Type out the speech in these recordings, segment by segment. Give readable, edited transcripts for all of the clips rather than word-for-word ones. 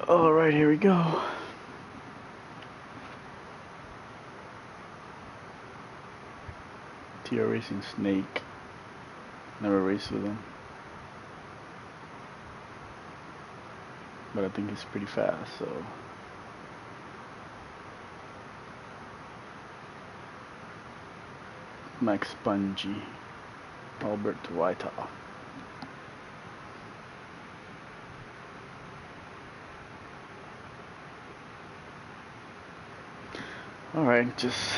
Alright, here we go. TR Racing Snake. Never raced with him, but I think he's pretty fast, so. Max Spongy. Albert Whitehaw. Alright, just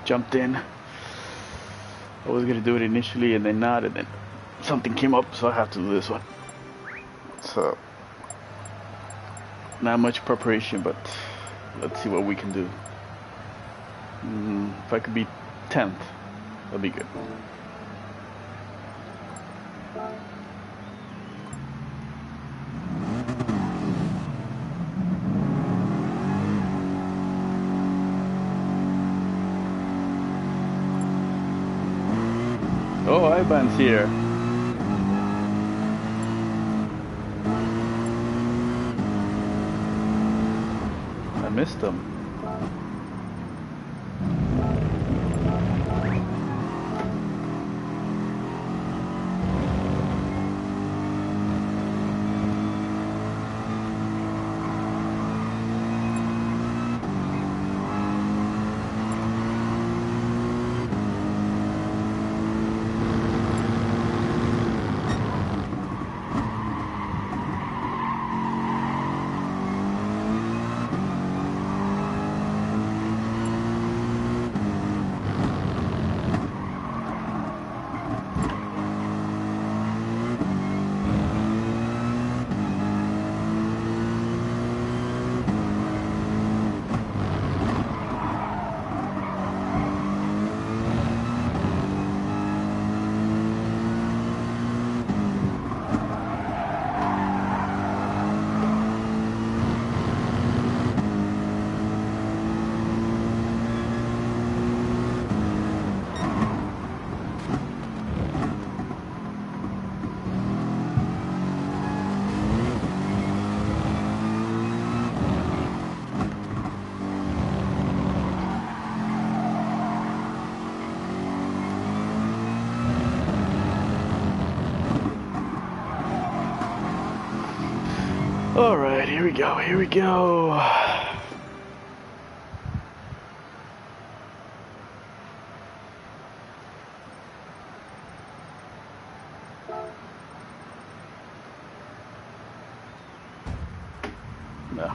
jumped in. I was gonna do it initially and then not, and then something came up, so I have to do this one. So, not much preparation, but let's see what we can do. If I could be 10th, that'd be good. Oh, Ivan's here. I missed him. Alright, here we go, here we go. No.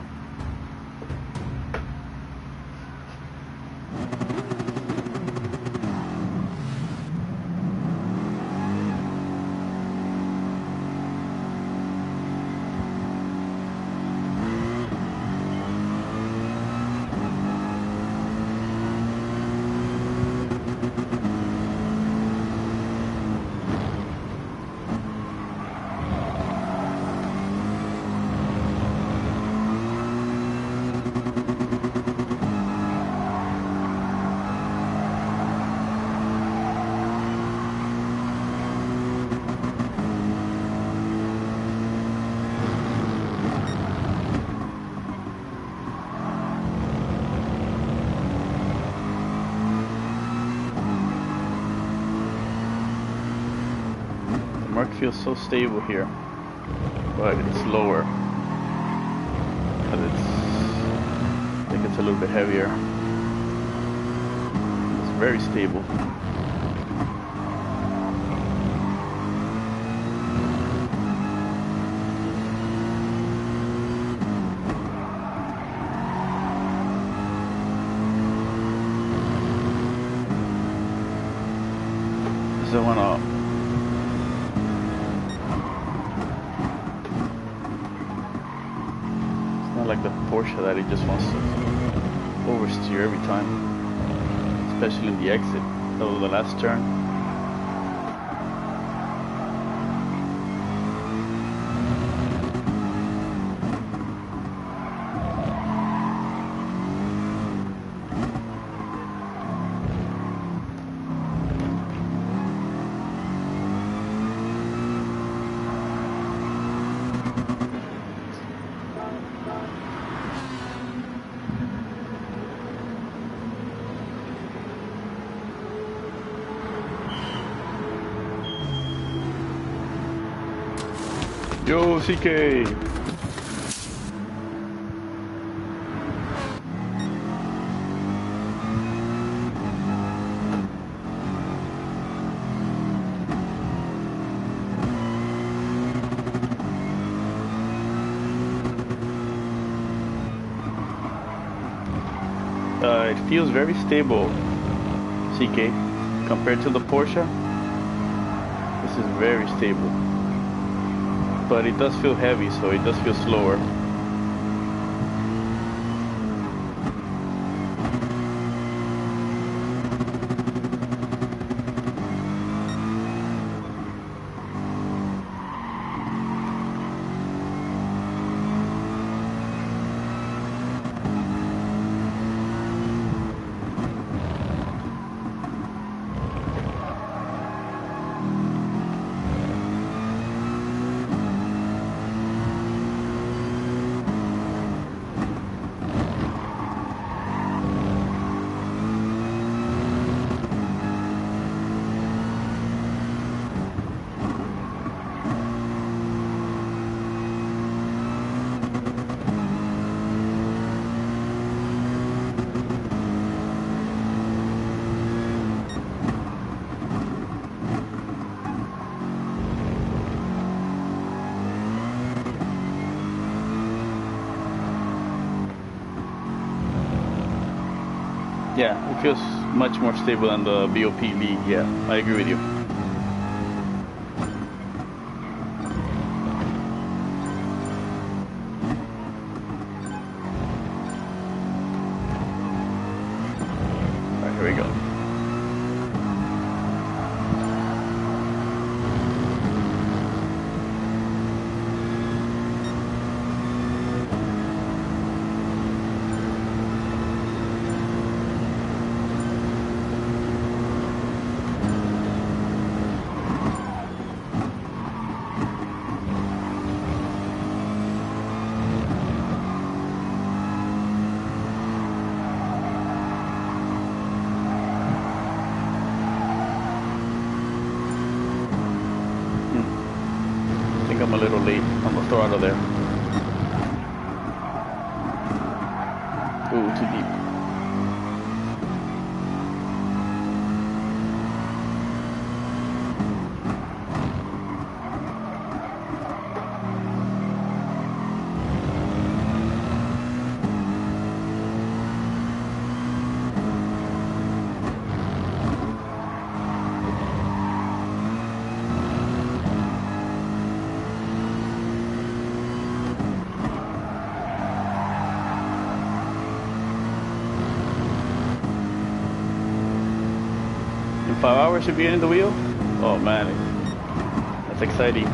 Mark feels so stable here, but it's lower. But I think it's a little bit heavier. It's very stable. Doesn't want to. Like the Porsche that he just wants to oversteer every time, especially in the exit. That was the last turn. Yo, CK. It feels very stable, CK, compared to the Porsche. This is very stable, but it does feel heavy, so it does feel slower. Yeah, it feels much more stable than the BOP League. Yeah, I agree with you. Alright, here we go. I'm a little late on the throttle there. Ooh, too deep. In 5 hours should be in the wheel? Oh man, that's exciting.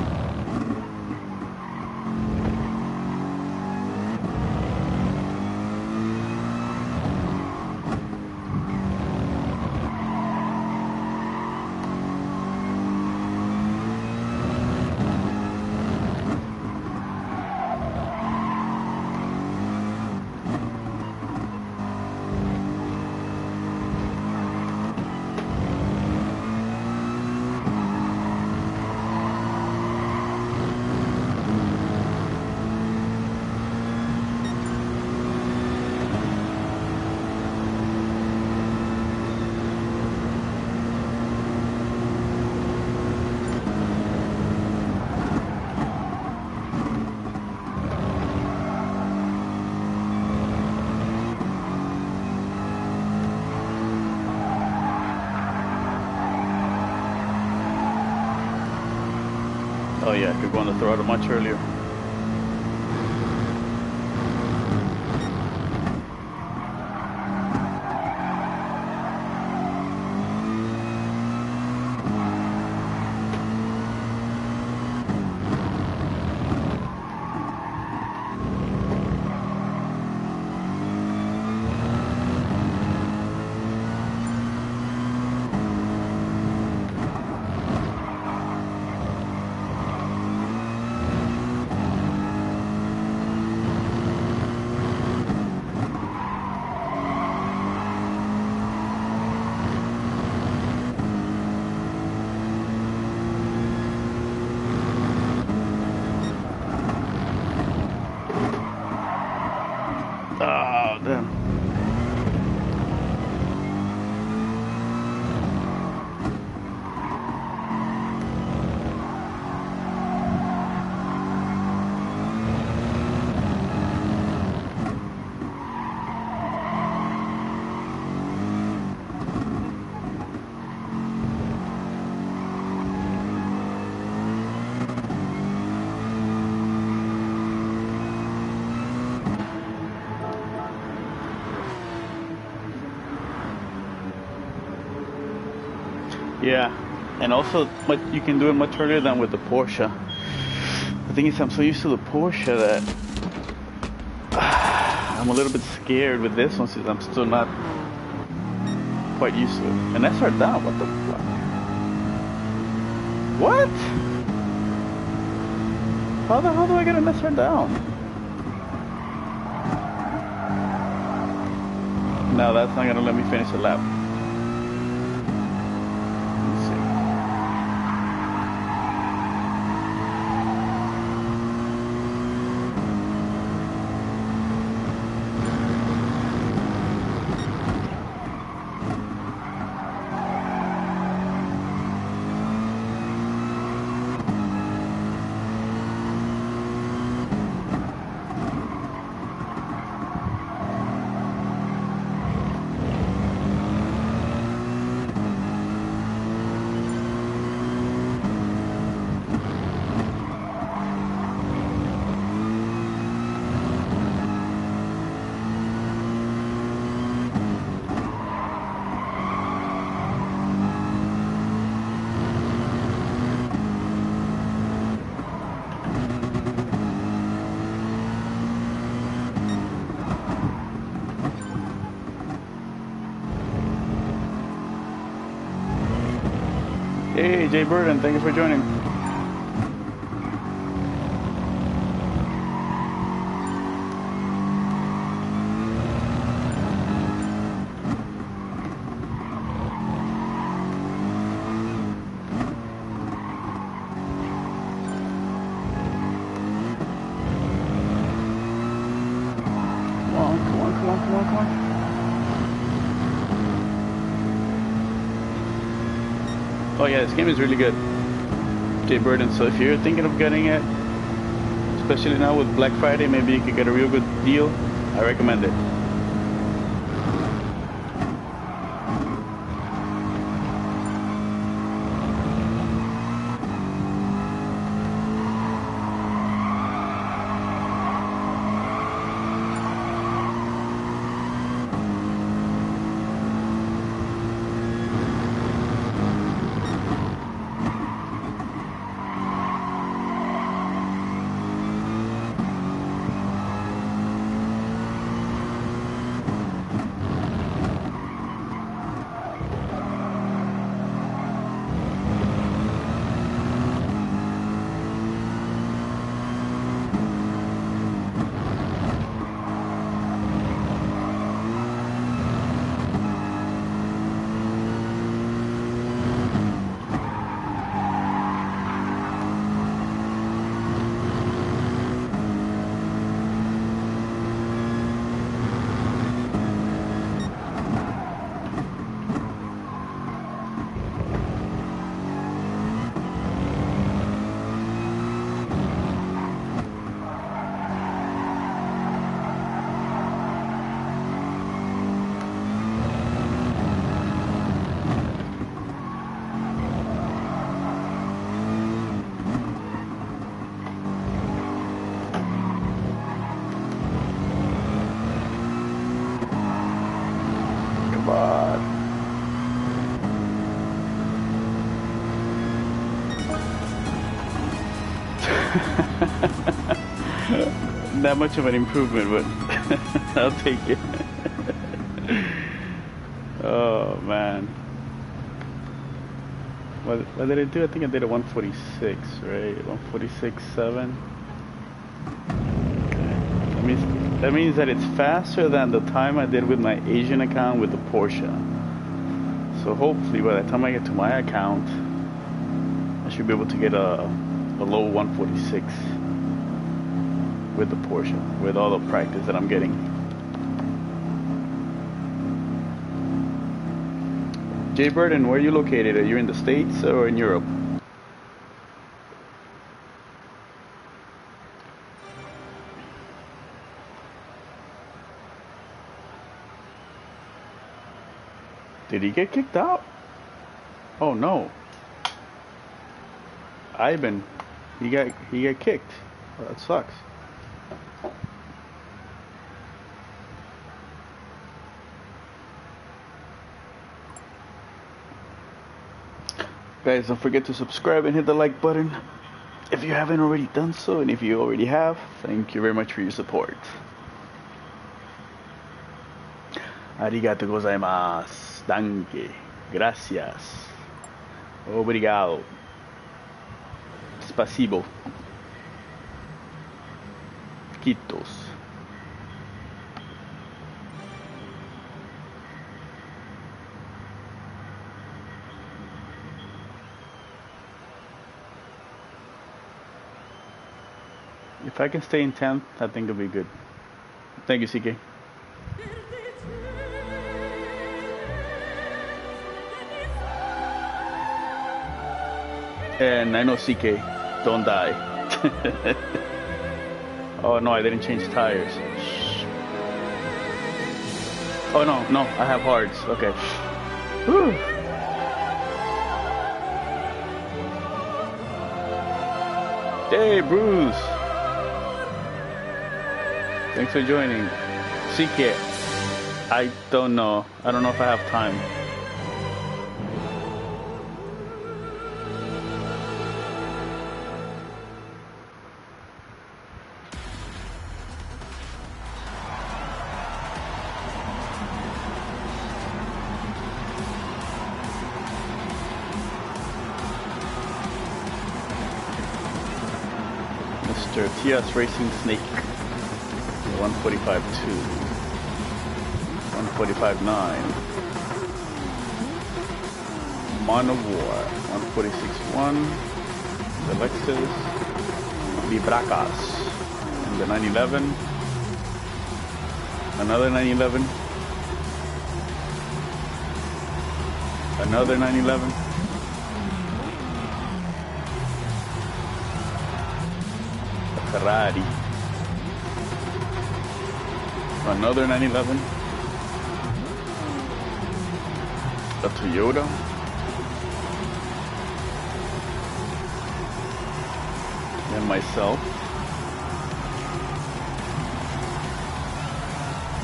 Oh yeah, I could go on the throttle much earlier. Yeah, and also you can do it much earlier than with the Porsche. The thing is, I'm so used to the Porsche that I'm a little bit scared with this one since I'm still not quite used to it. And that's her down. What the fuck? What? How the hell do I get an SR down? No, that's not gonna let me finish the lap. Let's see. Hey, Jay Burden, thank you for joining. Come on. Oh yeah, this game is really good, Jay Burden. So if you're thinking of getting it, especially now with Black Friday, maybe you could get a real good deal. I recommend it. Not much of an improvement, but I'll take it. Oh man, what did I do? I think I did a 146, right? 146.7. That means that it's faster than the time I did with my Asian account with the Porsche. So hopefully by the time I get to my account, I should be able to get a low 146 with the Porsche, with all the practice that I'm getting. Jay Burden, where are you located? Are you in the States or in Europe? Did he get kicked out? Oh no. Ivan, he got kicked. Oh, that sucks. Guys, don't forget to subscribe and hit the like button if you haven't already done so, and if you already have, thank you very much for your support. Arigato gozaimasu. Danke. Gracias. Obrigado. Spasibo. Quitos. If I can stay in 10th, I think it'll be good. Thank you, CK. And I know CK, don't die. Oh no, I didn't change tires. Oh no, I have hards. Okay. Whew. Hey, Bruce. Thanks for joining. CK, I don't know. I don't know if I have time. Mr. TS Racing Snake. 145.2, 145.9, Mon of War, 146.1, the Lexus, Vibracas, and the 911, another 911, another 911, a Ferrari. Another 911, a Toyota, and myself,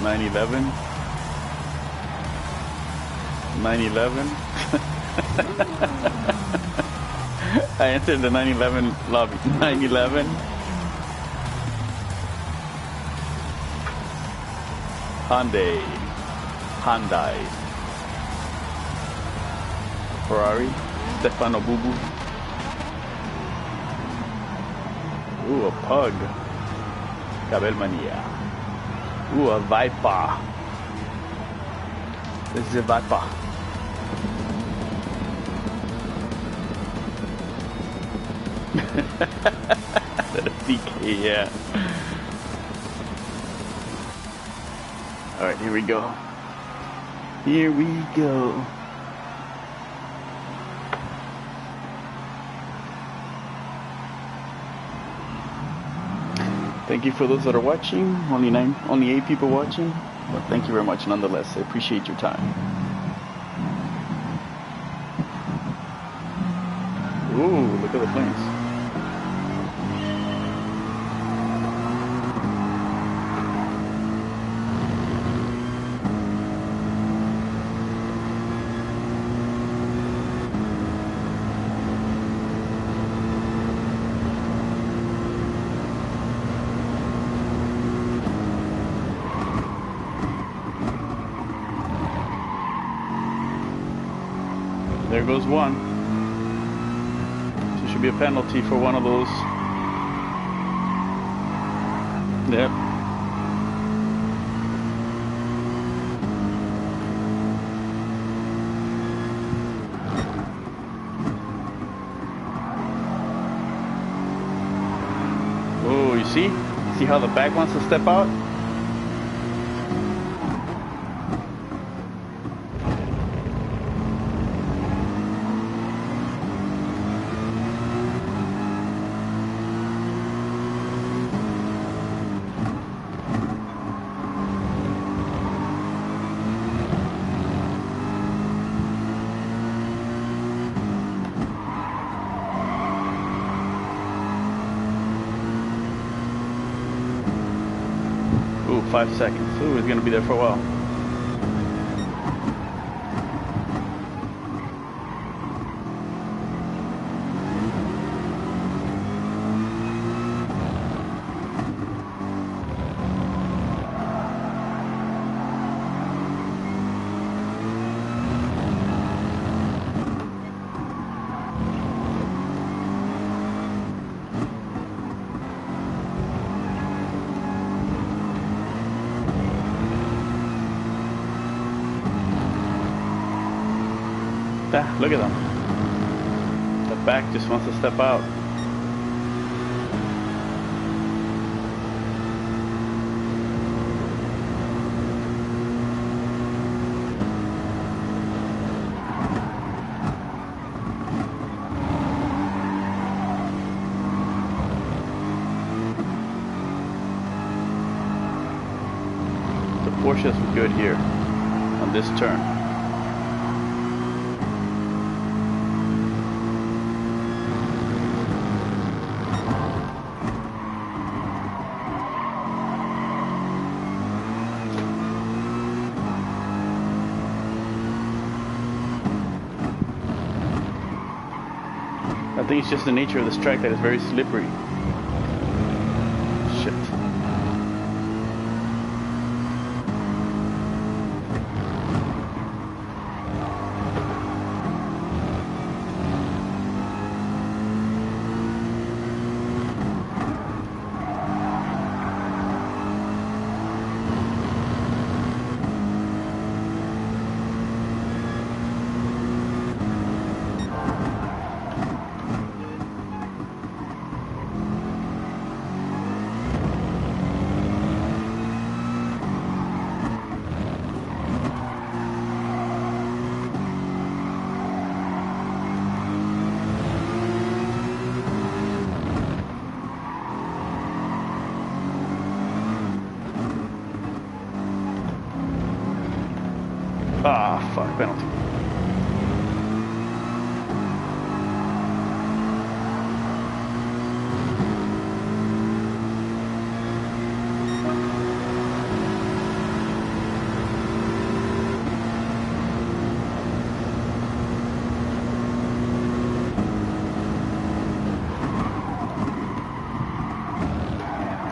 911, 911. I entered the 911 lobby. 911. Hyundai, Ferrari, Stefano Bubu. Ooh, a Pug, Cabelmania. Ooh, a Viper. This is a Viper. That's a DK, yeah. Alright, here we go. Here we go. Thank you for those that are watching. Only 8 people watching. But thank you very much nonetheless. I appreciate your time. Ooh, look at the planes. There goes one. There should be a penalty for one of those. Yep. Oh, you see? See how the back wants to step out? Ooh, 5 seconds. Ooh, he's gonna be there for a while. Ah, look at them. The back just wants to step out. The Porsches were good here on this turn. I think it's just the nature of this track that is very slippery. Shit. Ah, fuck, penalty.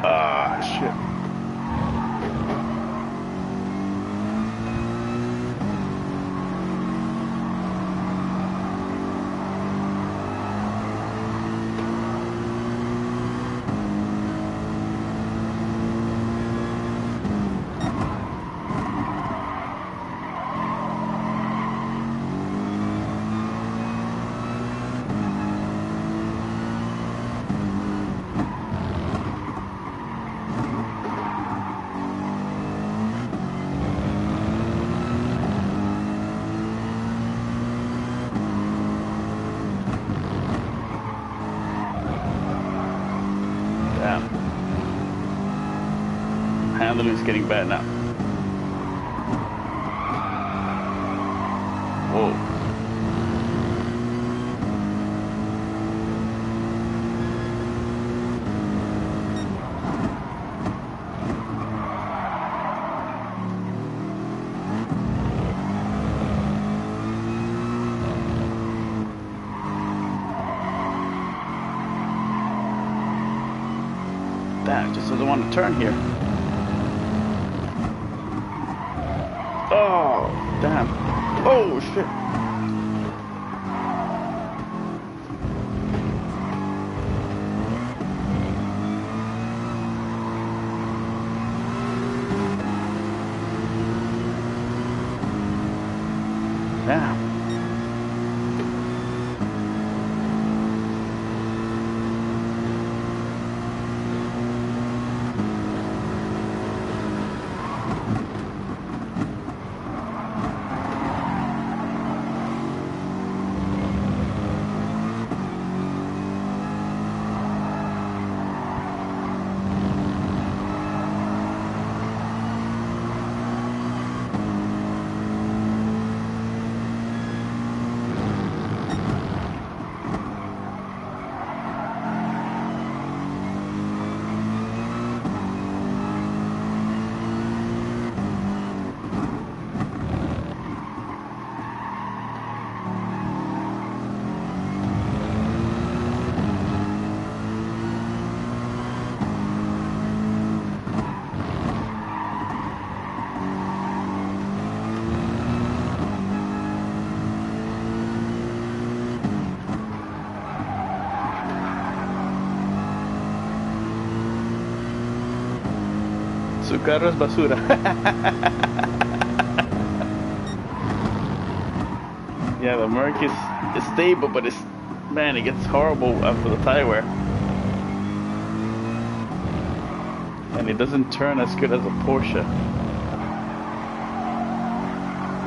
Ah, shit. Damn. Handling is getting bad now. Whoa. Damn, just doesn't want to turn here. Oh, damn. Oh, shit. Damn. Su carro es basura. Yeah, the Merc is stable, but it's, man, it gets horrible after the tire wear. And it doesn't turn as good as a Porsche.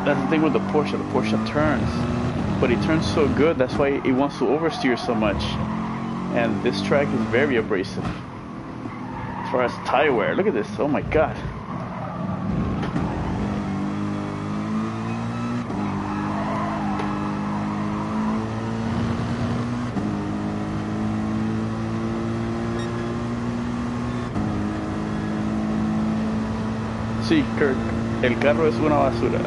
That's the thing with the Porsche. The Porsche turns, but it turns so good. That's why it wants to oversteer so much. And this track is very abrasive as far as tire wear. Look at this. Oh my god. Sí, Kirk, el carro es una basura.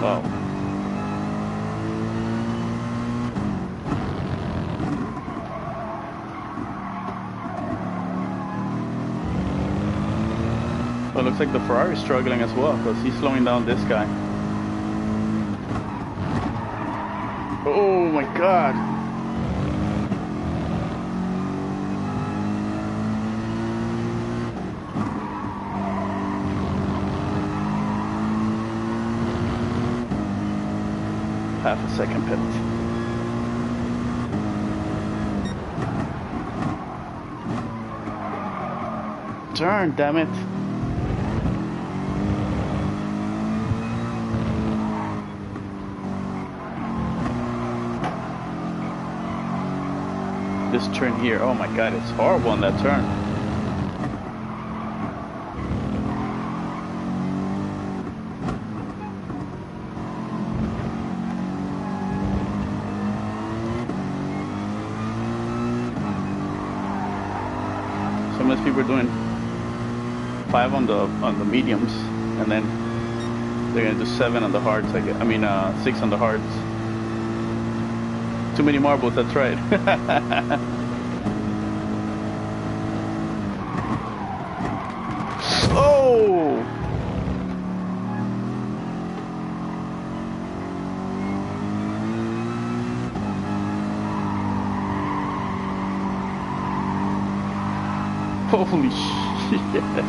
Wow. Well, it looks like the Ferrari's struggling as well, because he's slowing down this guy. Oh my god. Half a second penalty. Turn, damn it. This turn here, oh my god, it's horrible on that turn. Some of these people are doing 5 on the mediums, and then they're gonna do 7 on the hards. I mean 6 on the hards. Too many marbles. That's right. Oh! Holy shit.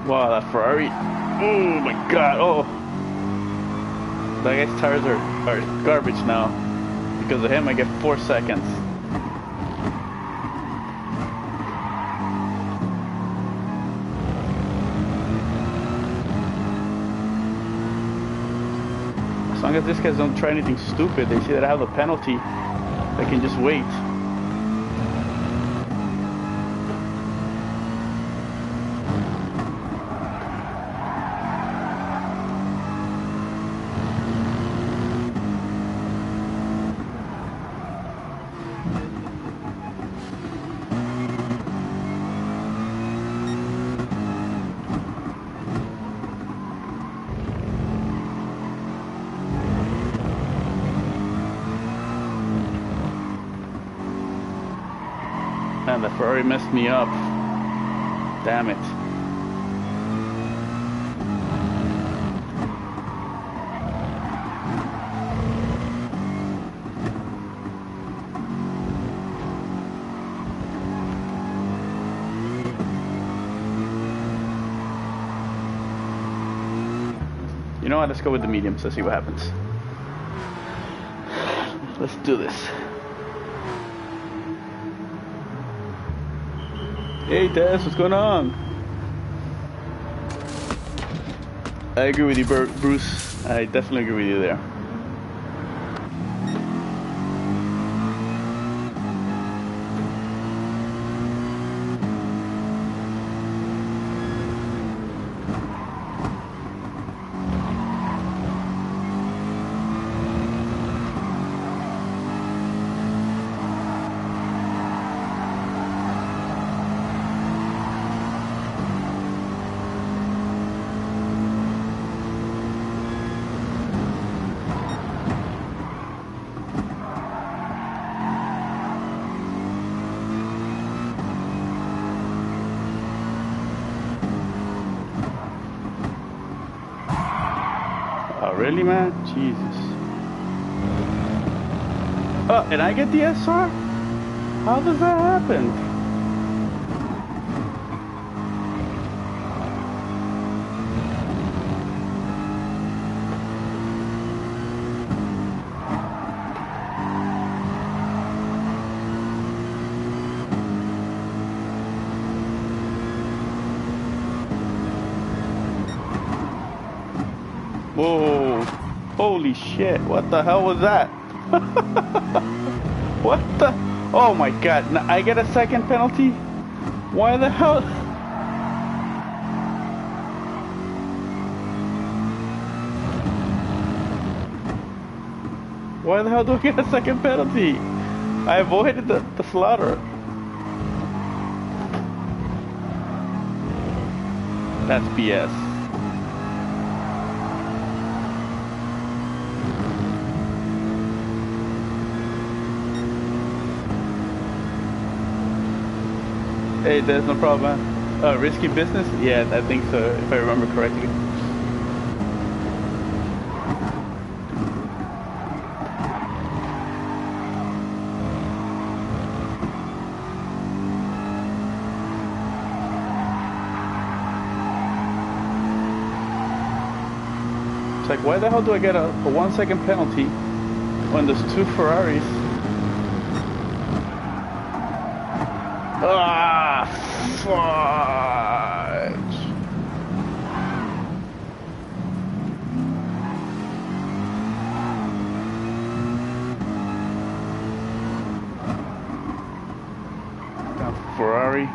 Wow, that Ferrari. Oh my god. Oh. That guy's tires are garbage now. Because of him, I get 4 seconds. As long as these guys don't try anything stupid, they see that I have a penalty, they can just wait. Man, the Ferrari messed me up. Damn it. You know what? Let's go with the mediums. Let's see what happens. Let's do this. Hey Des, what's going on? I agree with you, Bruce. I definitely agree with you there. really, man? Jesus. Oh, and I get the SR? How does that happen? Whoa, holy shit, what the hell was that? What the? Oh my god, now I get a second penalty? Why the hell? Why the hell do I get a second penalty? I avoided the slaughter. That's BS. Hey, there's no problem, man. Risky business? Yeah, I think so, if I remember correctly. It's like, why the hell do I get a 1 second penalty when there's two Ferraris? Ah, fudge. Ferrari.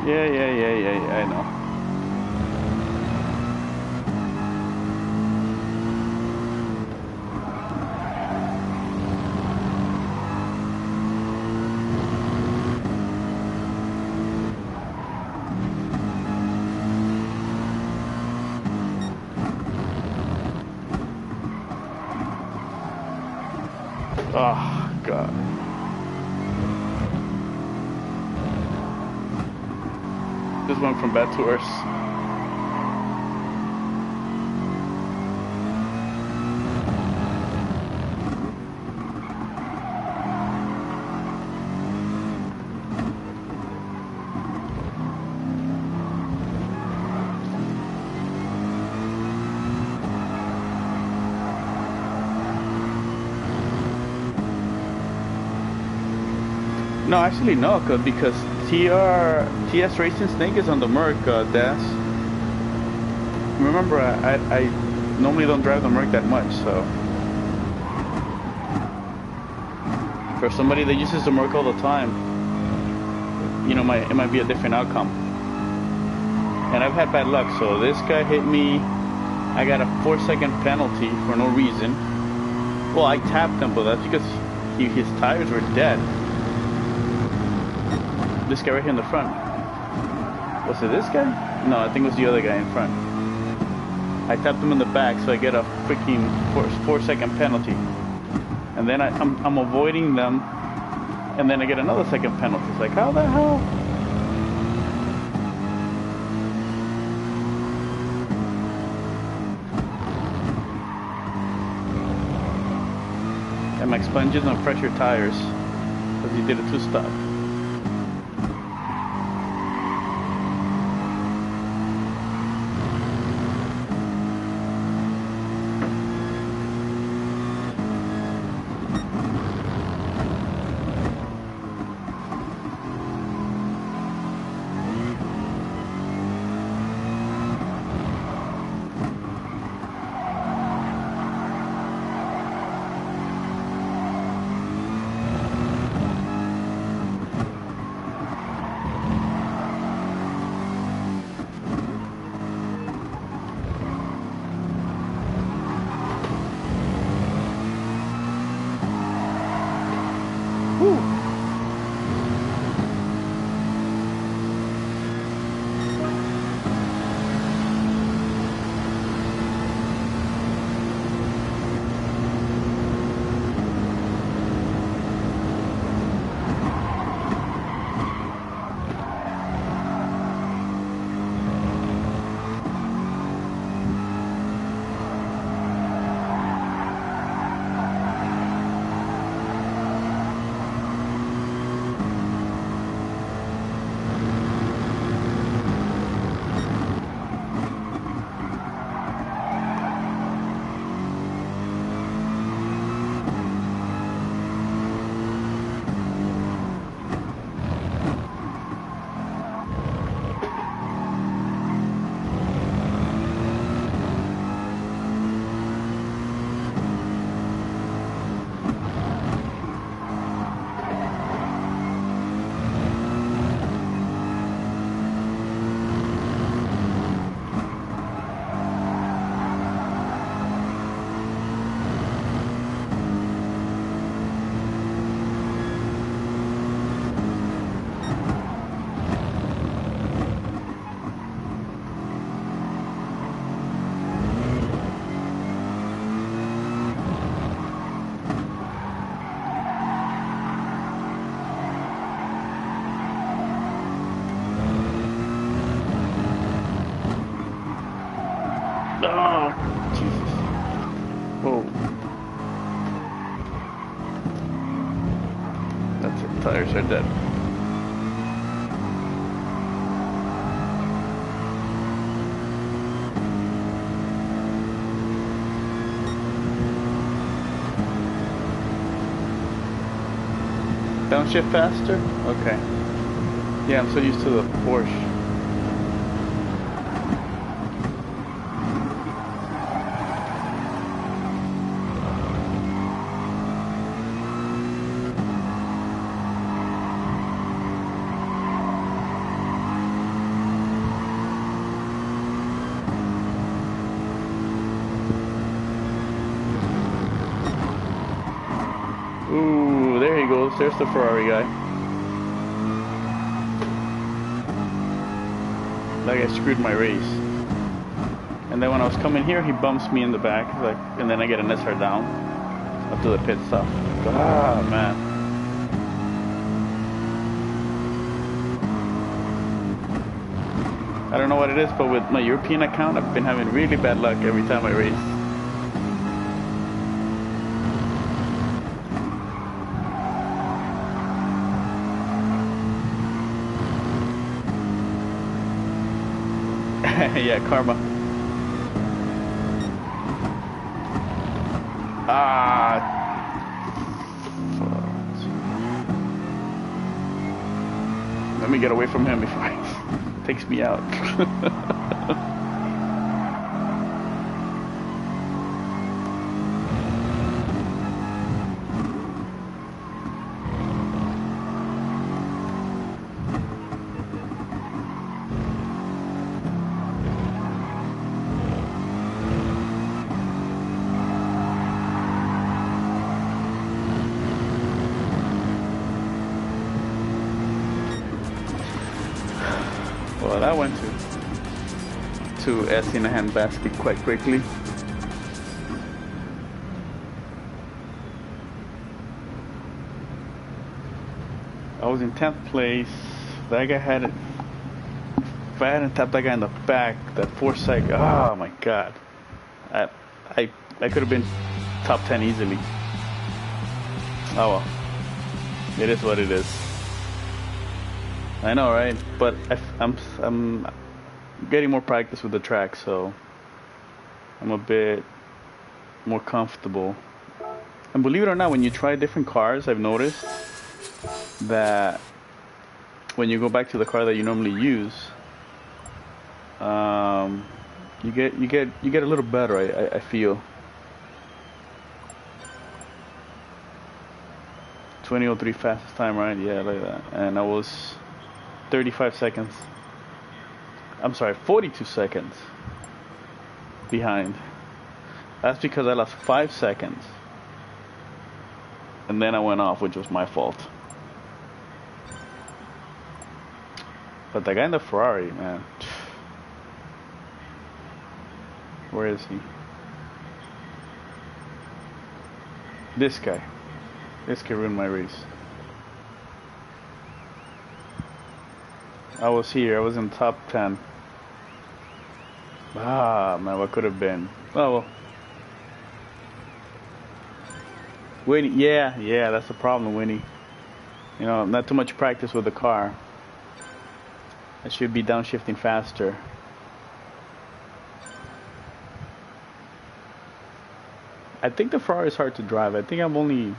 Yeah, I know. Oh, God. This went from bad to worse. No, actually no, because TS Racing Snake is on the Merc, Das. Remember, I normally don't drive the Merc that much, so for somebody that uses the Merc all the time, you know, it might be a different outcome. And I've had bad luck, so this guy hit me. I got a 4-second penalty for no reason. Well, I tapped him, but that's because his tires were dead. This guy right here in the front. Was it this guy? No, I think it was the other guy in front. I tapped him in the back, so I get a freaking 4-second penalty. And then I'm avoiding them, and then I get another second penalty. It's like, how the hell? And Max sponges on pressure tires, because he did a 2-stop. Oh, Jesus. Whoa. That's it. Tires are dead. Downshift faster? Okay. Yeah, I'm so used to the Porsche. Ooh, there he goes. There's the Ferrari guy. That guy screwed my race. And then when I was coming here, he bumps me in the back, like, and then I get an SR down after the pit stop. Ah, man. I don't know what it is, but with my European account, I've been having really bad luck every time I race. Yeah, karma. Ah. Let me get away from him before he takes me out. Well, that went to S in a handbasket quite quickly. I was in 10th place. That guy had it. If I hadn't tapped that guy in the back, that 4-second. Oh my God! I could have been top 10 easily. Oh well, it is what it is. I know, right? But I'm getting more practice with the track, so I'm a bit more comfortable. And believe it or not, when you try different cars, I've noticed that when you go back to the car that you normally use, you get a little better. I feel. 20:03 fastest time, right? Yeah, like that. And I was 35 seconds. I'm sorry, 42 seconds behind. That's because I lost 5 seconds. And then I went off, which was my fault. But the guy in the Ferrari, man. Where is he? This guy. This could ruin my race. I was here. I was in top 10. Ah, man, what could have been? Oh, well. Winnie, yeah, that's the problem, Winnie. You know, not too much practice with the car. I should be downshifting faster. I think the Ferrari is hard to drive. I think I've only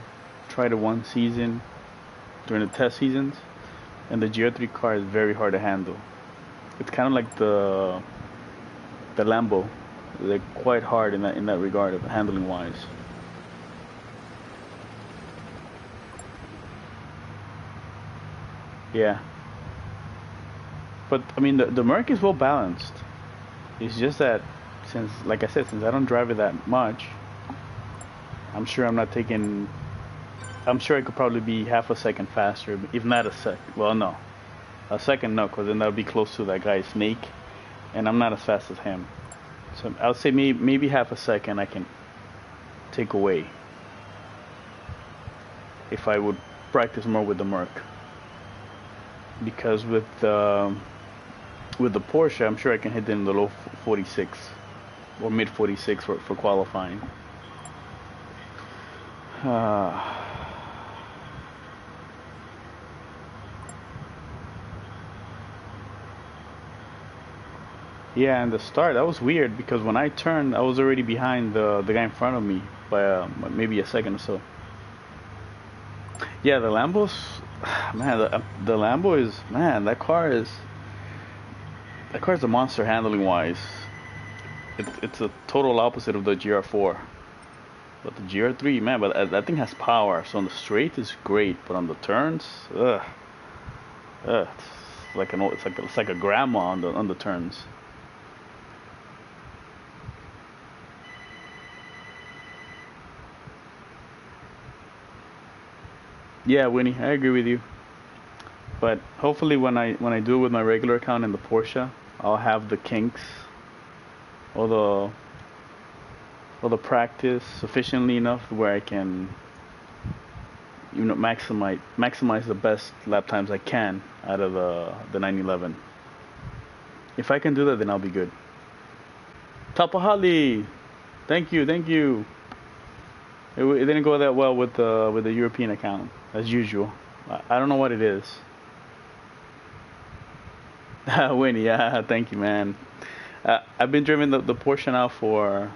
tried it one season during the test seasons, and the GR3 car is very hard to handle. It's kind of like the Lambo. They're quite hard in that regard of handling wise. Yeah. But I mean the Merc is well balanced. It's just that since, like I said, since I don't drive it that much, I'm sure I'm not taking. I'm sure I could probably be half a second faster, if not a sec. Well, no, a second no, because then that would be close to that guy Snake, and I'm not as fast as him. So I'll say maybe half a second I can take away if I would practice more with the Merc. Because with the Porsche, I'm sure I can hit in the low 46. or mid 46 for qualifying. Uh, yeah, and the start that was weird because when I turned, I was already behind the guy in front of me by maybe a second or so. Yeah, the Lambo's, man, the Lambo is, man, that car is a monster handling wise. It's a total opposite of the GR4. But the GR3, man, but that thing has power. So on the straight is great, but on the turns, it's like it's like a grandma on the turns. Yeah, Winnie, I agree with you. But hopefully when I do it with my regular account in the Porsche, I'll have the kinks or the practice sufficiently enough where I can maximize the best lap times I can out of the 911. If I can do that, then I'll be good. Tapahali, thank you. It didn't go that well with the European account as usual. I don't know what it is. Winnie, yeah, thank you, man. I've been driving the Porsche now for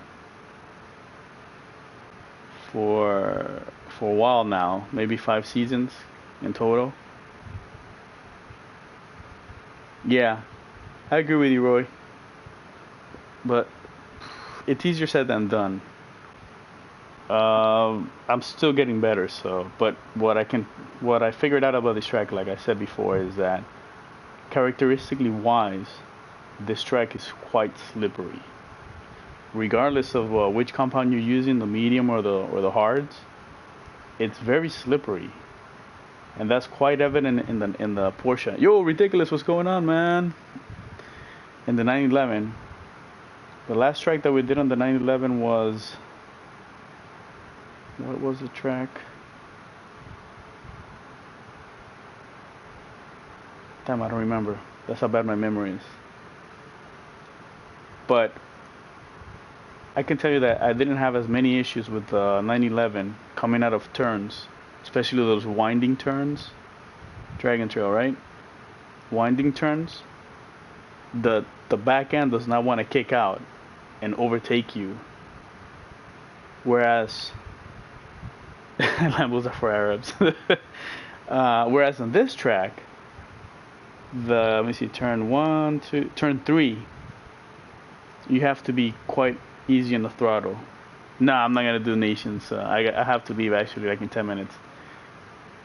for a while now, maybe 5 seasons in total. Yeah, I agree with you, Roy. But it's easier said than done. I'm still getting better, so. But what I figured out about this track, like I said before, is that characteristically wise, this track is quite slippery. Regardless of which compound you're using, the medium or the hards, it's very slippery, and that's quite evident in the Porsche. Yo, ridiculous! What's going on, man? In the 911, the last track that we did on the 911 was what was the track? Damn, I don't remember. That's how bad my memory is. But I can tell you that I didn't have as many issues with the 911 coming out of turns, especially those winding turns. Dragon Trail, right? Winding turns. The back end does not want to kick out and overtake you. Whereas Lambos are for Arabs. Whereas on this track, let me see, turn three, you have to be quite easy on the throttle. Nah, I'm not gonna do nations. I have to leave actually, like in 10 minutes.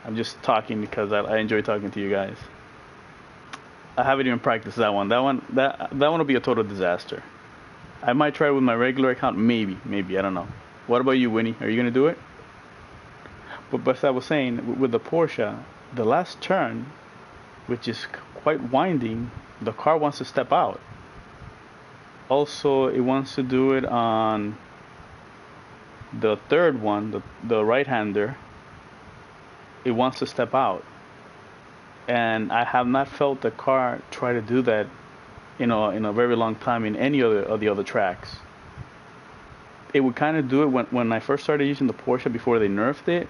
I'm just talking because I enjoy talking to you guys. I haven't even practiced that one. That one will be a total disaster. I might try it with my regular account, maybe I don't know. What about you, Winnie? Are you gonna do it? But as I was saying, with the Porsche, the last turn, which is quite winding, the car wants to step out. Also, it wants to do it on the third one, the right-hander. It wants to step out, and I have not felt the car try to do that, in a very long time in any other of the other tracks. It would kind of do it when I first started using the Porsche before they nerfed it.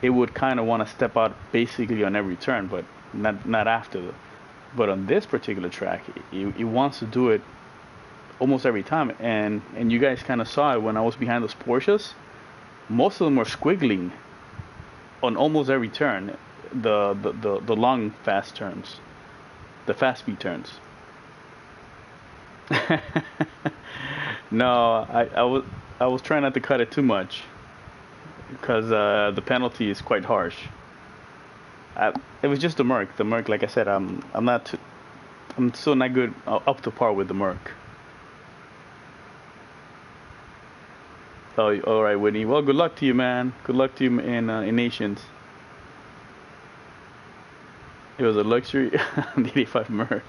It would kind of want to step out basically on every turn, but not after. But on this particular track, it wants to do it almost every time, and you guys kind of saw it when I was behind those Porsches. Most of them were squiggling on almost every turn, the long fast turns, the fast speed turns. No, I was trying not to cut it too much because the penalty is quite harsh. It was just the Merc. The Merc, like I said, I'm still not good up to par with the Merc. Oh, all right, Whitney. Well, good luck to you, man. Good luck to you in Nations. It was a luxury, the 85 Merc.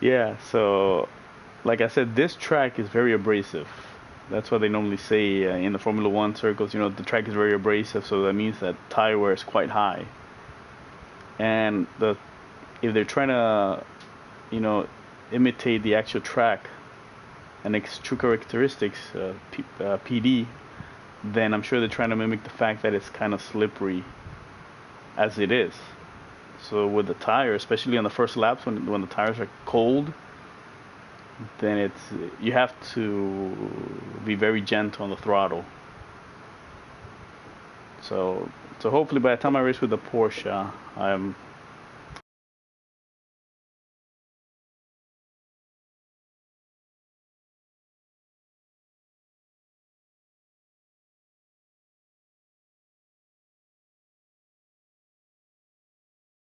Yeah, so like I said, this track is very abrasive. That's what they normally say in the Formula One circles. The track is very abrasive, so that means that tire wear is quite high. And if they're trying to, you know, imitate the actual track and its true characteristics, PD, then I'm sure they're trying to mimic the fact that it's kind of slippery as it is. So with the tire, especially on the first laps when the tires are cold, then you have to be very gentle on the throttle. So hopefully by the time I race with the Porsche, I'm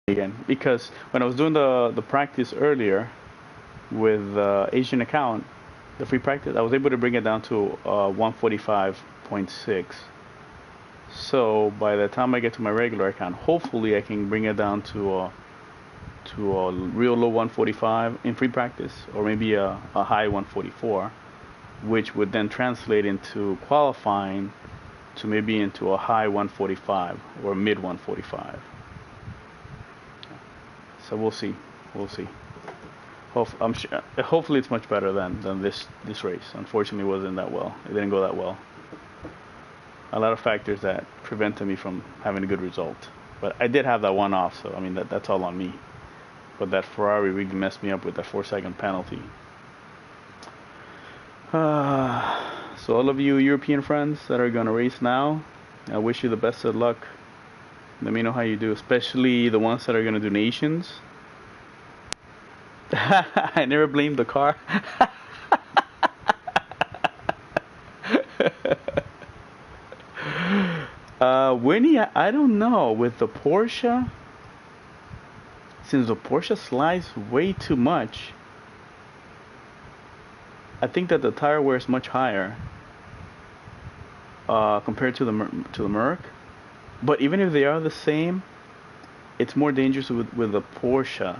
again, because when I was doing the practice earlier with Asian account, the free practice, I was able to bring it down to 145.6. So by the time I get to my regular account, hopefully I can bring it down to a real low 145 in free practice, or maybe a high 144, which would then translate into qualifying to maybe into a high 145 or mid 145. So we'll see. Hopefully it's much better than this race. Unfortunately, it wasn't that well. It didn't go that well. A lot of factors that prevented me from having a good result. But I did have that one off, so I mean that's all on me. But that Ferrari really messed me up with that 4-second penalty. So all of you European friends that are gonna race now, I wish you the best of luck. Let me know how you do, especially the ones that are gonna do nations. I never blamed the car. Winnie, I don't know. With the Porsche, since the Porsche slides way too much, I think that the tire wear is much higher compared to the Merc. But even if they are the same, it's more dangerous with the Porsche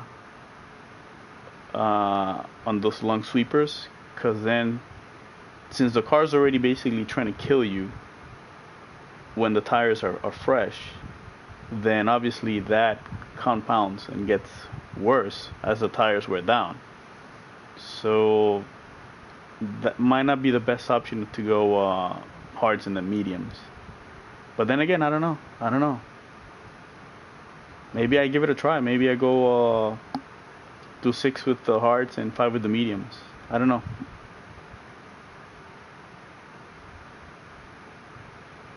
on those long sweepers, because then, since the car's already basically trying to kill you when the tires are fresh, then obviously that compounds and gets worse as the tires wear down. So that might not be the best option to go hards and then mediums. But then again, I don't know. Maybe I give it a try. Maybe I go do 6 with the hards and 5 with the mediums. I don't know.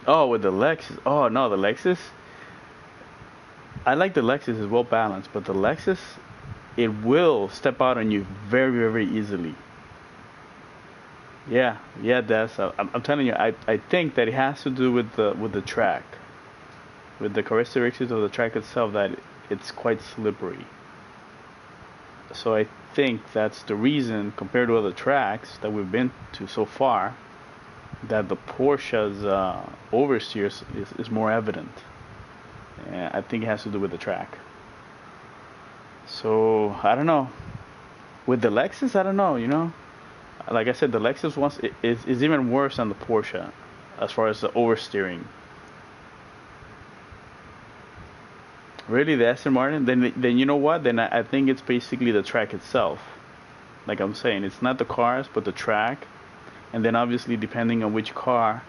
Oh, with the Lexus. Oh no, the Lexus. I like the Lexus. It's well balanced, but the Lexus, it will step out on you very, very easily. Yeah, that's. I'm telling you, I think that it has to do with the track, with the characteristics of the track itself, that it's quite slippery. So I think that's the reason, compared to other tracks that we've been to so far, that the Porsche's oversteer is more evident. And I think it has to do with the track. So I don't know. With the Lexus, I don't know. Like I said, the Lexus is even worse than the Porsche as far as the oversteering. Really, the Aston Martin? Then you know what? Then I think it's basically the track itself. Like I'm saying, it's not the cars, but the track. And then obviously, depending on which car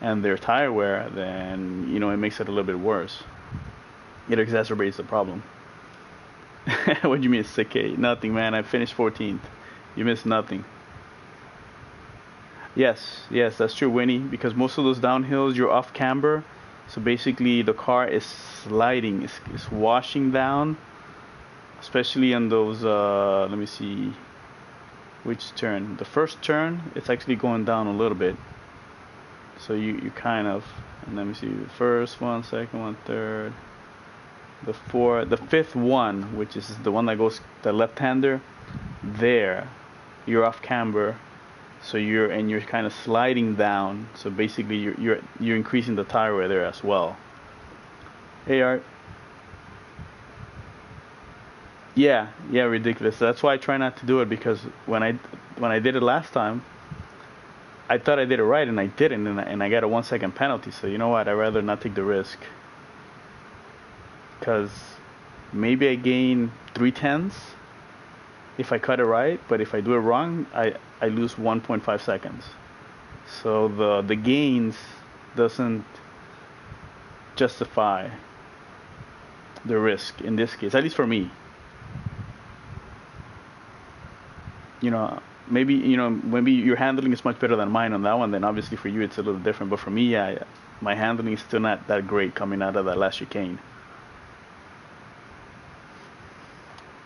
and their tire wear, then it makes it a little bit worse. It exacerbates the problem. What do you mean 6K? Nothing, man. I finished 14th. You missed nothing. Yes, that's true, Winnie. Because most of those downhills, you're off camber. So basically, the car is sliding, it's washing down. Especially on those, let me see, which turn? The first turn, it's actually going down a little bit. So you kind of, and let me see, the first one, second one, third, the fifth one, which is the one that goes the left-hander, there, you're off camber. So you're kind of sliding down. So basically, you're increasing the tire wear there as well. Hey Art. Yeah, ridiculous. That's why I try not to do it, because when I did it last time, I thought I did it right and I didn't, and I got a 1-second penalty. So you know what? I'd rather not take the risk, because maybe I gain 0.3, if I cut it right, but if I do it wrong, I lose 1.5 seconds. So the gains doesn't justify the risk in this case, at least for me. You know, maybe your handling is much better than mine on that one. Then obviously for you it's a little different. But for me, yeah, my handling is still not that great coming out of that last chicane.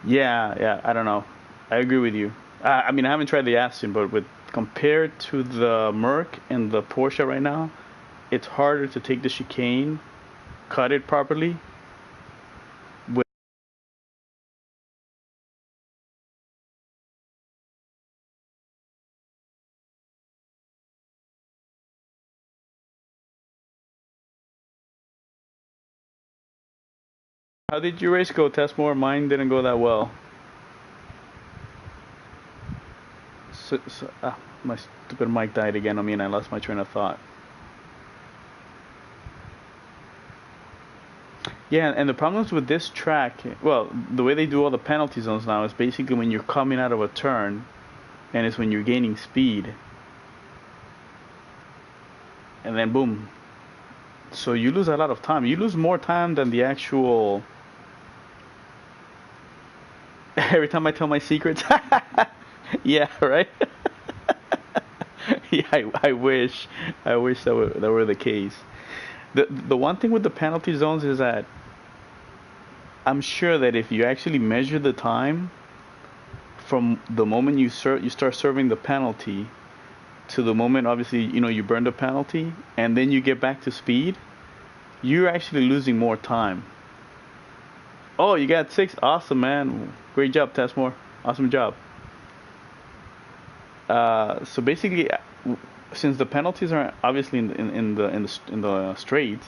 Yeah, I don't know. I agree with you. I mean, I haven't tried the Aston, but with compared to the Merc and the Porsche right now, it's harder to take the chicane, cut it properly. With how did your race go, Tessmore? Mine didn't go that well. My stupid mic died again on me, and I lost my train of thought. Yeah, and the problems with this track, well, the way they do all the penalty zones now is basically when you're coming out of a turn, and it's when you're gaining speed, and then boom. So you lose a lot of time. You lose more time than the actual. Every time I tell my secrets, yeah, right. Yeah, I wish that were the case. The one thing with the penalty zones is that I'm sure that if you actually measure the time from the moment you start serving the penalty to the moment obviously you burn the penalty and then you get back to speed, you're actually losing more time. Oh, you got 6. Awesome, man. Great job, Tessmore. Awesome job. So basically, since the penalties are obviously in the straights,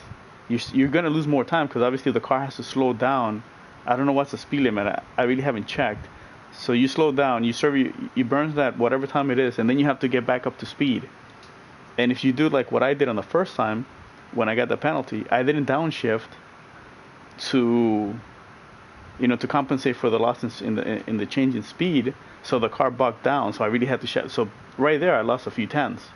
you're gonna lose more time because obviously the car has to slow down. I don't know what's the speed limit. I really haven't checked. So you slow down, you burn that whatever time it is, and then you have to get back up to speed. And if you do like what I did on the first time, when I got the penalty, I didn't downshift to to compensate for the loss in the change in speed, so the car bucked down. So I really had to shift. So right there, I lost a few tenths.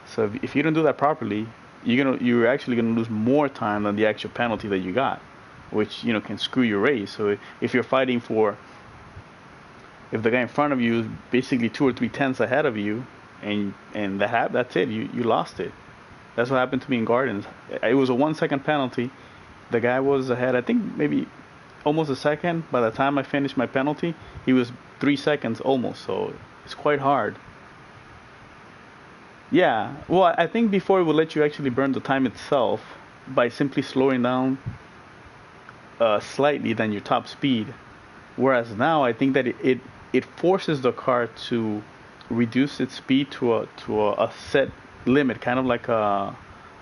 So if you don't do that properly, you're actually gonna lose more time than the actual penalty that you got, which can screw your race. So if you're fighting for, if the guy in front of you is basically 2 or 3 tenths ahead of you, and that's it, you lost it. That's what happened to me in Gardens. It was a 1 second penalty. The guy was ahead, I think maybe almost a second. By the time I finished my penalty, he was 3 seconds almost. So it's quite hard. Yeah, well, I think before it would let you actually burn the time itself by simply slowing down slightly than your top speed. Whereas now I think that it forces the car to reduce its speed to a set limit, kind of like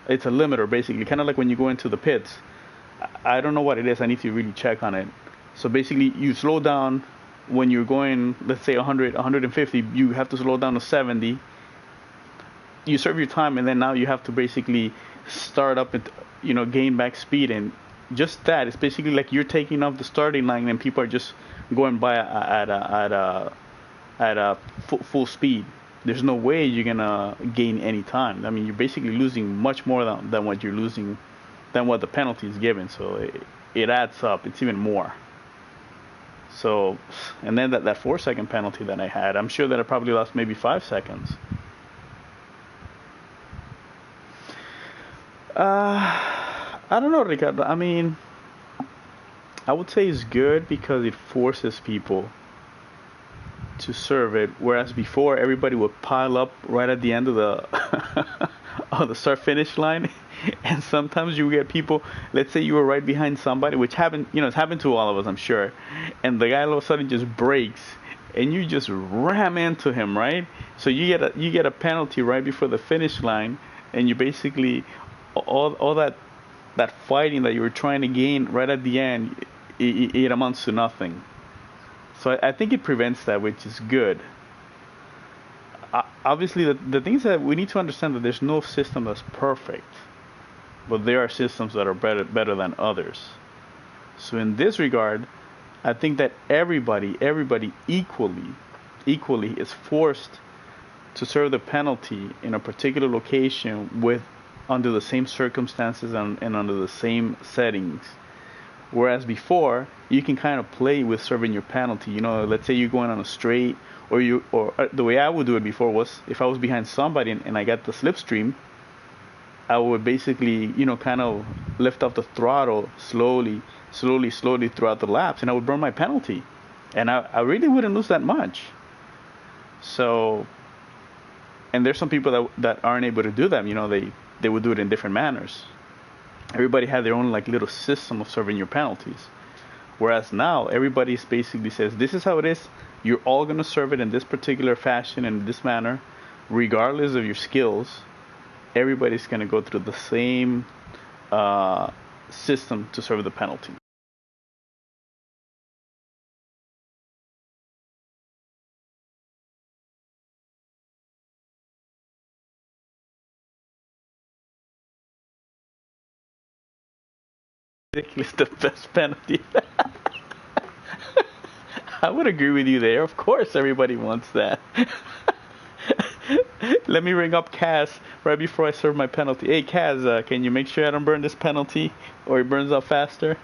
it's a limiter basically, kind of like when you go into the pits. I don't know what it is. I need to really check on it. So basically, you slow down when you're going, let's say 100, 150. You have to slow down to 70. You serve your time, and then now you have to basically start up and gain back speed. And just that, it's basically like you're taking off the starting line, and people are just going by at a full speed. There's no way you're gonna gain any time. I mean, you're basically losing much more than what you're losing, than what the penalty is given. So it adds up. It's even more. So, and then that 4 second penalty that I had, I'm sure that I probably lost maybe 5 seconds. I don't know, Ricardo. I mean, I would say it's good because it forces people to serve it, whereas before everybody would pile up right at the end of the of the start finish line, and sometimes you get people. Let's say you were right behind somebody, which happened, it's happened to all of us, I'm sure, and the guy all of a sudden just breaks, and you just ram into him, right? So you get a penalty right before the finish line, and you basically all that fighting that you were trying to gain right at the end, it amounts to nothing. So I think it prevents that, which is good. Obviously, the things that we need to understand that there's no system that's perfect, but there are systems that are better than others. So in this regard, I think that everybody equally is forced to serve the penalty in a particular location with under the same circumstances and under the same settings. Whereas before, you can kind of play with serving your penalty. You know, let's say you're going on a straight, or the way I would do it before was if I was behind somebody and I got the slipstream, I would basically, kind of lift up the throttle slowly throughout the laps, and I would burn my penalty, and I really wouldn't lose that much. So, and there's some people that aren't able to do that. They would do it in different manners. Everybody had their own like little system of serving your penalties. Whereas now everybody basically says this is how it is. You're all gonna serve it in this particular fashion and in this manner, regardless of your skills. Everybody's gonna go through the same system to serve the penalty. Ridiculous, the best penalty. I would agree with you there. Of course, everybody wants that. Let me ring up Kaz right before I serve my penalty. Hey, Kaz, can you make sure I don't burn this penalty or it burns out faster?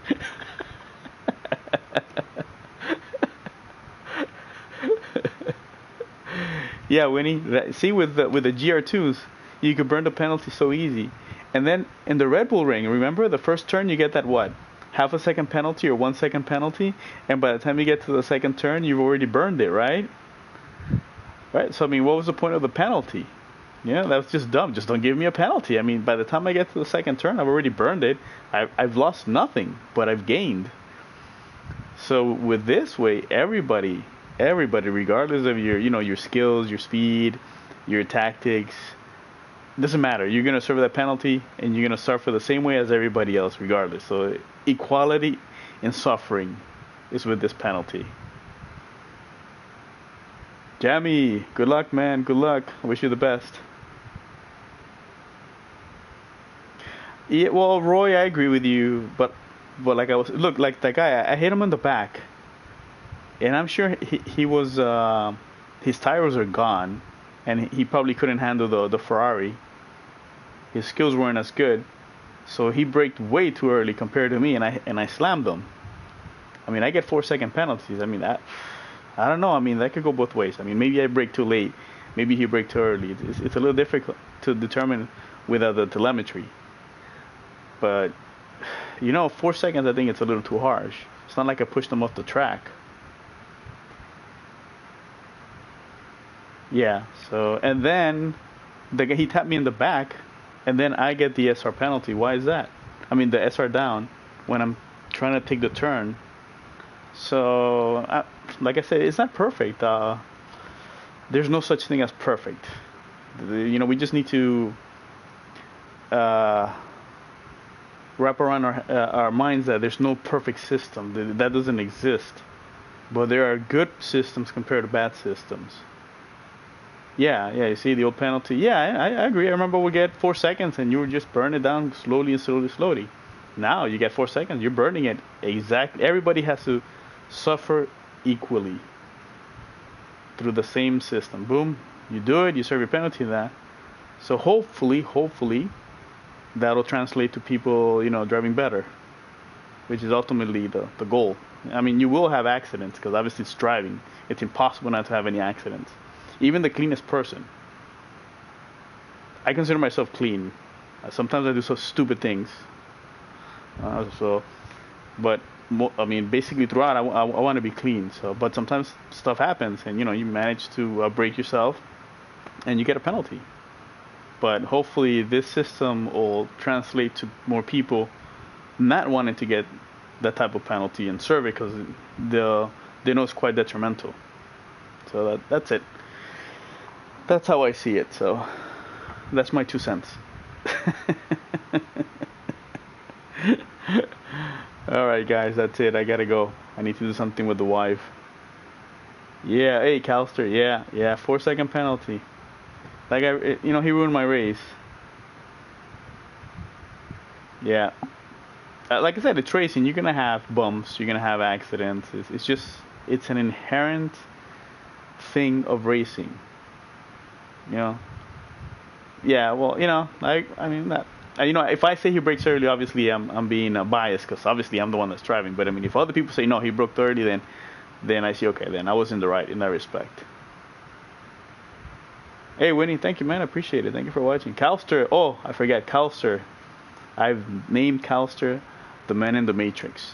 Yeah, Winnie. See, with the GR2s, you could burn the penalty so easy. And then in the Red Bull Ring, remember the first turn you get that what? Half a second penalty or 1 second penalty, and by the time you get to the second turn, you've already burned it, right? Right. So I mean, what was the point of the penalty? Yeah, that was just dumb. Just don't give me a penalty. I mean, by the time I get to the second turn, I've already burned it. I've lost nothing, but I've gained. So with this way, everybody, regardless of your skills, your speed, your tactics, doesn't matter. You're gonna serve that penalty, and you're gonna suffer the same way as everybody else, regardless. So equality in suffering is with this penalty. Jamie, good luck, man. Good luck. I wish you the best. Yeah, well, Roy, I agree with you, but like like that guy, I hit him in the back, and I'm sure he was his tires are gone, and he probably couldn't handle the Ferrari. His skills weren't as good, so he braked way too early compared to me, and I slammed him. I mean, I get 4 second penalties. I mean, I don't know. I mean, that could go both ways. I mean, maybe I brake too late. Maybe he braked too early. It's a little difficult to determine without the telemetry. But 4 seconds, I think it's a little too harsh. It's not like I pushed him off the track. Yeah. So, and then he tapped me in the back, and then I get the SR penalty. Why is that? I mean, the SR down when I'm trying to take the turn. So, like I said, it's not perfect. There's no such thing as perfect. We just need to wrap around our minds that there's no perfect system. That doesn't exist. But there are good systems compared to bad systems. Yeah, you see the old penalty. Yeah, I agree. I remember we get 4 seconds and you would just burn it down slowly. Now you get 4 seconds, you're burning it exactly. Everybody has to suffer equally through the same system. Boom, you do it, you serve your penalty in that. So hopefully, that'll translate to people, driving better, which is ultimately the goal. I mean, you will have accidents because obviously it's driving. It's impossible not to have any accidents. Even the cleanest person. I consider myself clean. Sometimes I do so stupid things. But I mean, basically throughout, I want to be clean. So, but sometimes stuff happens, and you manage to break yourself, and you get a penalty. But hopefully, this system will translate to more people not wanting to get that type of penalty and serve it because they know it's quite detrimental. So that's it. That's how I see it. So that's my 2 cents. All right, guys, that's it. I gotta go. I need to do something with the wife. Yeah, hey, Calster. Yeah, 4 second penalty. That guy, he ruined my race. Yeah. like I said, it's racing. You're gonna have bumps. You're gonna have accidents. It's just it's an inherent thing of racing. You know. Yeah. Well, I mean that. If I say he brakes early, obviously I'm being biased because obviously I'm the one that's driving. But I mean, if other people say no, he broke early, then I see okay, then I was in the right in that respect. Hey Winnie, thank you man, I appreciate it. Thank you for watching. Calster, oh I forgot Calster. I've named Calster the man in the Matrix.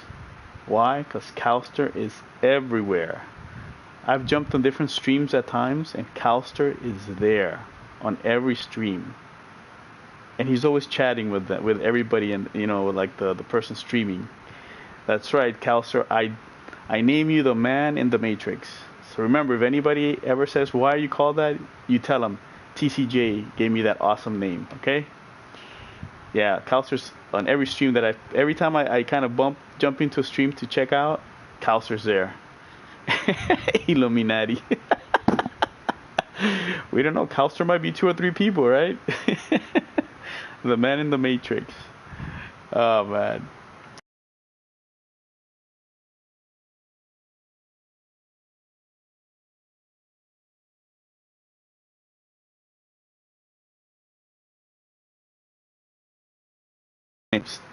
Why? Because Calster is everywhere. I've jumped on different streams at times, and Calster is there on every stream, and he's always chatting with everybody, and like the person streaming. That's right, Calster. I name you the man in the Matrix. So remember, if anybody ever says why are you called that, you tell them TCJ gave me that awesome name. Okay? Yeah, Calster's on every stream every time I kind of jump into a stream to check out, Calster's there. Illuminati. We don't know. Calster might be 2 or 3 people, right? The man in the Matrix. Oh man.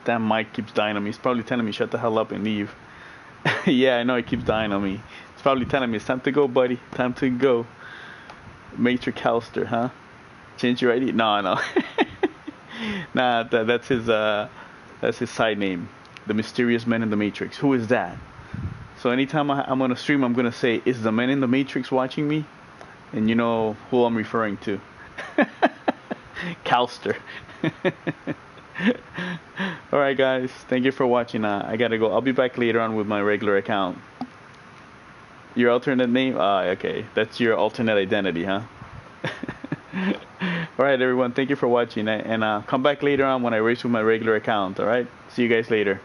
Damn Mike keeps dying on me. He's probably telling me shut the hell up and leave. Yeah, I know he keeps dying on me. He's probably telling me it's time to go, buddy. Time to go. Matrix Calster, huh? Change your ID? No, no. Nah, that's his side name. The mysterious man in the Matrix. Who is that? So anytime I'm on a stream, I'm gonna say, "Is the man in the Matrix watching me?" And you know who I'm referring to. Calster. Alright guys, thank you for watching. I gotta go. I'll be back later on with my regular account. Your alternate name? Okay. That's your alternate identity, huh? Alright everyone, thank you for watching. And come back later on when I race with my regular account, alright? See you guys later.